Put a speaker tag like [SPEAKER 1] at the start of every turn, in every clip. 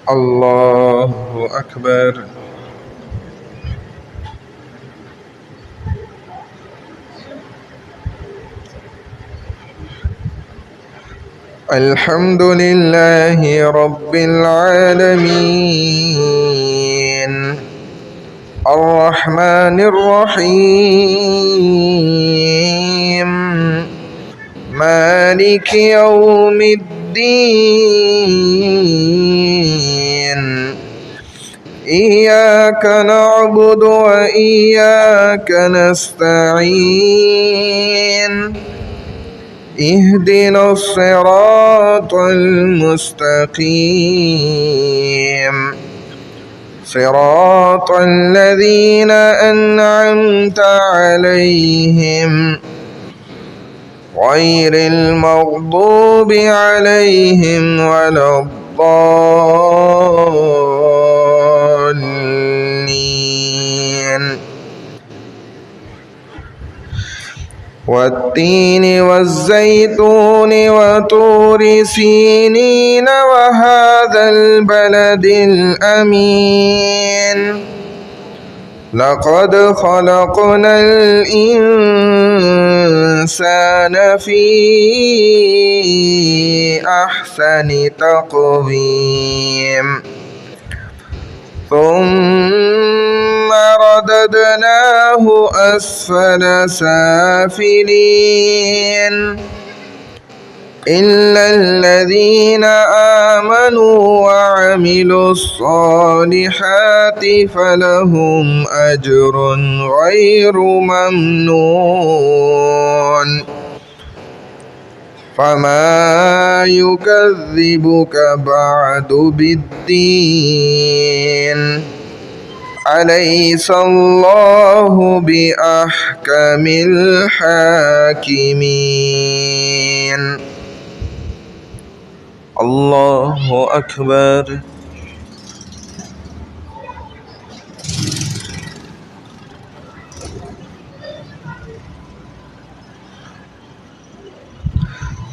[SPEAKER 1] الله أكبر. الحمد لله رب العالمين الرحمن الرحيم مالك يوم الدين إياك نعبد وإياك نستعين اهدنا الصراط المستقيم صراط الذين أنعمت عليهم غير المغضوب عليهم ولا الضالين. والتين والزيتون وطور سينين وهذا البلد الأمين لقد خلقنا الإنسان في أحسن تقويم ثم رددناه أسفل سافلين إلا الذين آمنوا وعملوا الصالحات فلهم أجر غير ممنون فما يكذبك بعد بالدين أليس الله بأحكم الحاكمين. الله أكبر.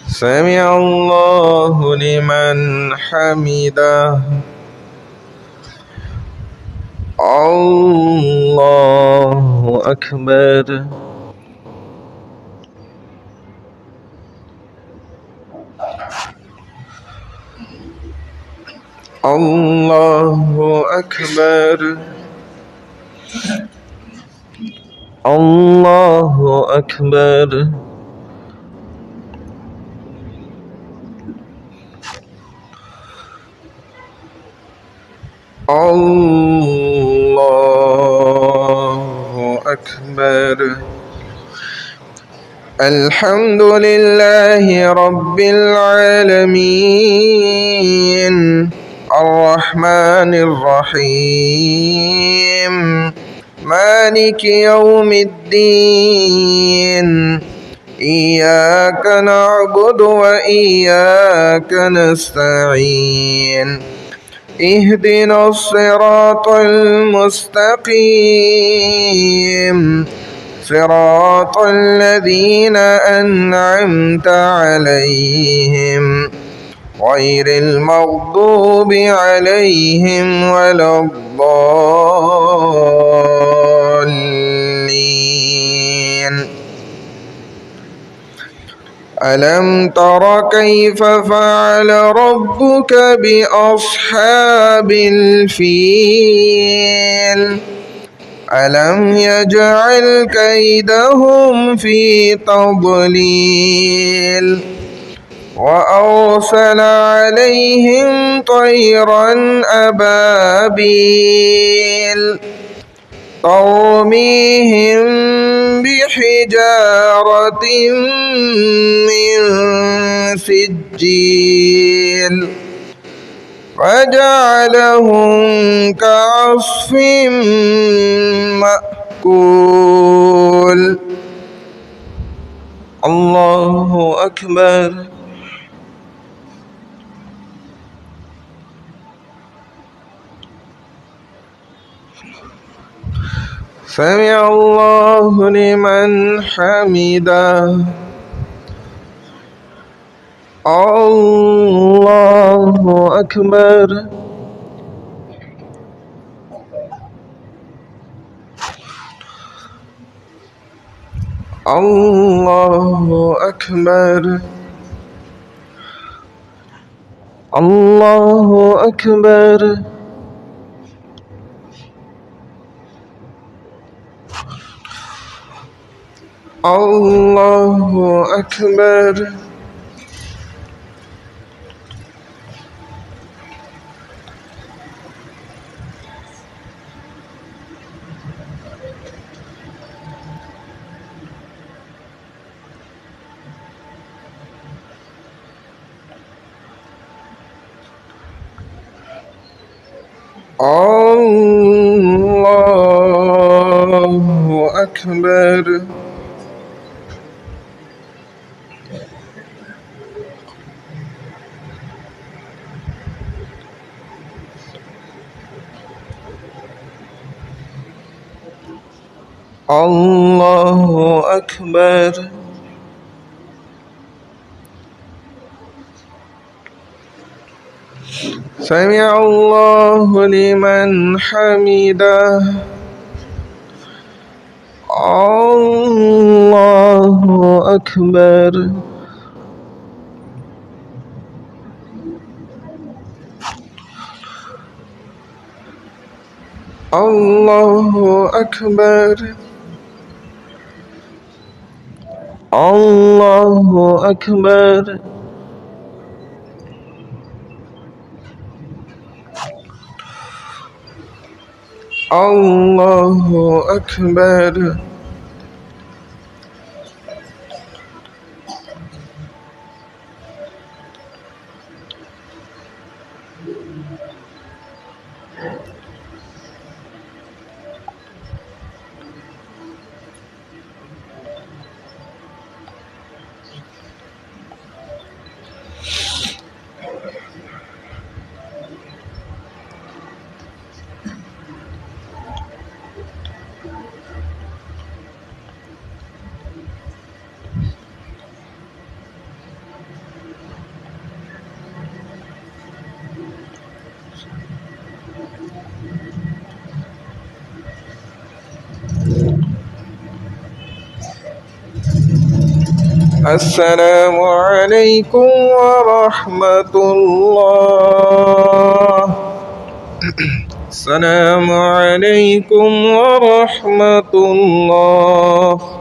[SPEAKER 1] سمع الله لمن حمده. الله أكبر. الله أكبر. الله أكبر. الله أكبر. الحمد لله رب العالمين الرحمن الرحيم مالك يوم الدين إياك نعبد وإياك نستعين اهدنا الصراط المستقيم صراط الذين أنعمت عليهم غير المغضوب عليهم ولا الضالين. ألم تر كيف فعل ربك بأصحاب الفيل ألم يجعل كيدهم في تضليل وأرسل عليهم طيرا أبابيل ترميهم بحجارة من سجيل فجعلهم كعصف مأكول. الله أكبر. سمع الله لمن حمده. الله أكبر. الله أكبر. الله أكبر. الله أكبر. الله أكبر. الله أكبر. سمع الله لمن حمده. الله أكبر. الله أكبر. الله أكبر. الله أكبر. السلام عليكم ورحمة الله. السلام عليكم ورحمة الله.